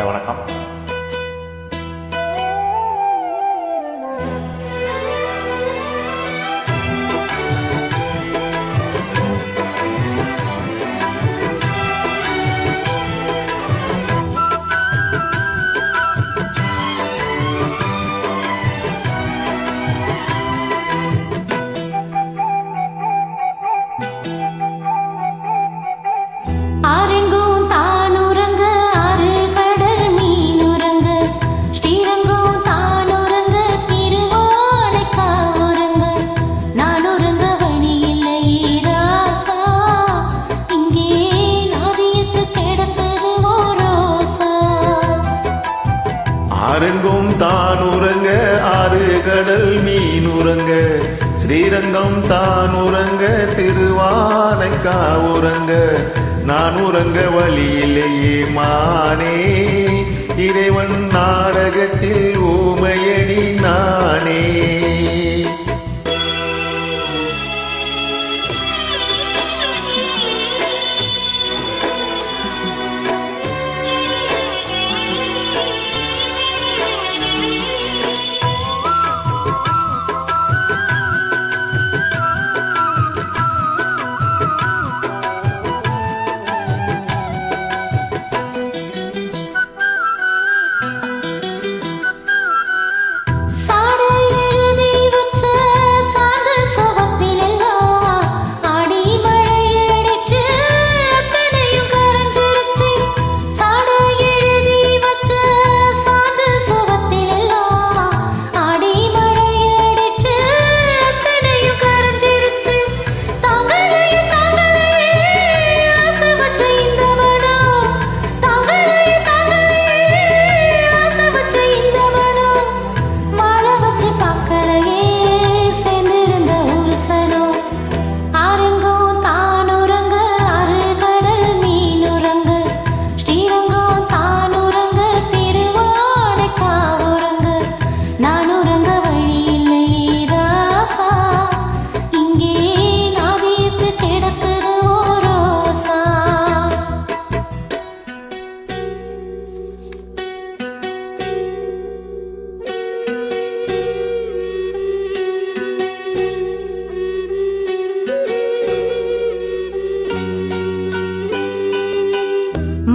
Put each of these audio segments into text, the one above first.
வணக்கம். ஆரெங்கும் தான் உறங்க ஆறு கடல் மீன் உறங்க ஸ்ரீரங்கம் தான் உறங்க திருவானைக்கா உறங்க நான் உறங்க வழியிலேயே மானே இறைவன் நாடகத்தில் ஊமையடி நானே.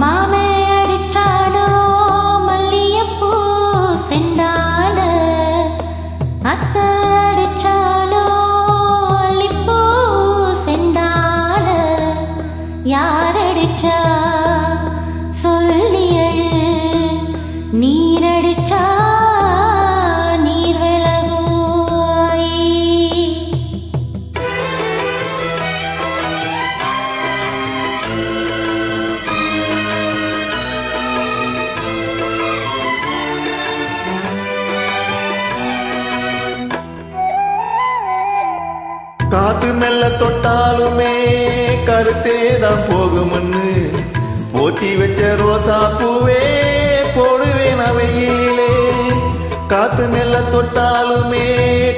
மாமே அடிச்சாலோ மல்லியப்பூ செண்டான அத்த அடிச்சாலோ அல்லிப்பூ செண்டான யாரடிச்சா சொல்லி எழு நீரடிச்சா நீர் விலகோய். காத்து மெல்ல தொட்டாலுமே கருத்தே தான் போகும்னு போத்தி வச்ச ரோசா பூவே போடுவேன் அவையிலே. காத்து மெல்ல தொட்டாலுமே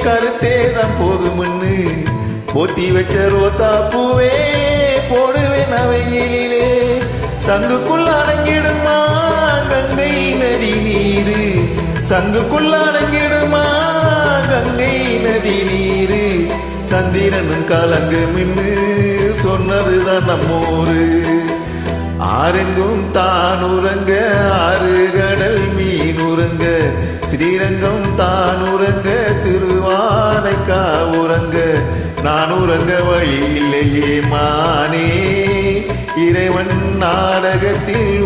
கருத்தே தான் போகும்னு போத்தி வச்ச ரோசா பூவே போடுவேன் அவையிலே. சங்குக்குள்ள அடங்கிடுமா கங்கை நதி நீரு, சங்குக்குள்ள அடங்கிடுமா கங்கை நதி நீரு. சந்திரனும் கலங்கு மின்னு சொன்னதுதான் நம்மூரு. ஆரெங்கும் தான் உறங்க ஆறு கடல் மீன் உறங்க ஸ்ரீரங்கம் தான் உறங்க திருவானைக்கா உறங்க நான் உறங்க வழி இல்லையே மானே இறைவன் நாடகத்தில்